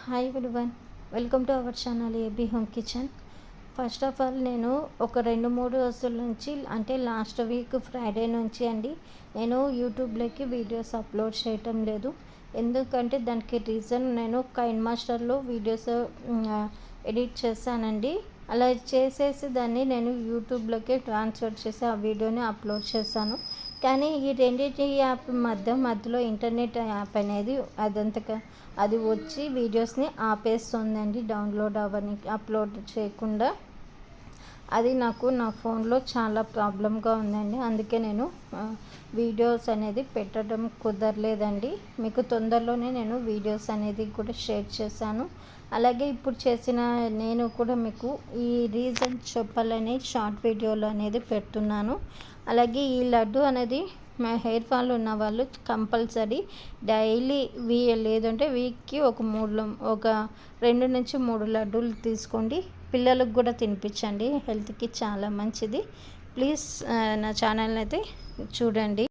Hi everyone, welcome to our channel AB home kitchen. First of all నేను ఒక 2-3 రోజుల నుంచి అంటే లాస్ట్ వీక్ ఫ్రైడే నుంచి నేను యూట్యూబ్లోకి వీడియోస్ అప్లోడ్ చేయటం లేదు. ఎందుకంటే దానికి రీజన్ నేను కైన్ మాస్టర్లో వీడియోస్ ఎడిట్ చేశానండి. అలా చేసేసి దాన్ని నేను యూట్యూబ్లోకి ట్రాన్స్ఫర్ చేసి ఆ వీడియోని అప్లోడ్ చేశాను. కానీ ఈ రెండింటి యాప్ మధ్యలో ఇంటర్నెట్ యాప్ అనేది అది వచ్చి వీడియోస్ని ఆపేస్తుందండి, డౌన్లోడ్ అవ్వని అప్లోడ్ చేయకుండా. అది నాకు నా ఫోన్లో చాలా ప్రాబ్లంగా ఉందండి. అందుకే నేను వీడియోస్ అనేది పెట్టడం కుదరలేదండి. మీకు తొందరలోనే నేను వీడియోస్ అనేది కూడా షేర్ చేశాను. అలాగే ఇప్పుడు చేసిన నేను కూడా మీకు ఈ రీజన్ చెప్పాలని షార్ట్ వీడియోలు అనేది పెడుతున్నాను. అలాగే ఈ లడ్డు అనేది హెయిర్ ఫాల్ ఉన్న వాళ్ళు కంపల్సరీ డైలీ లేదంటే వీక్కి ఒక 2 నుంచి 3 లడ్డూలు తీసుకోండి. పిల్లలకు కూడా తినిపించండి, హెల్త్కి చాలా మంచిది. ప్లీజ్ నా ఛానల్ని అయితే చూడండి.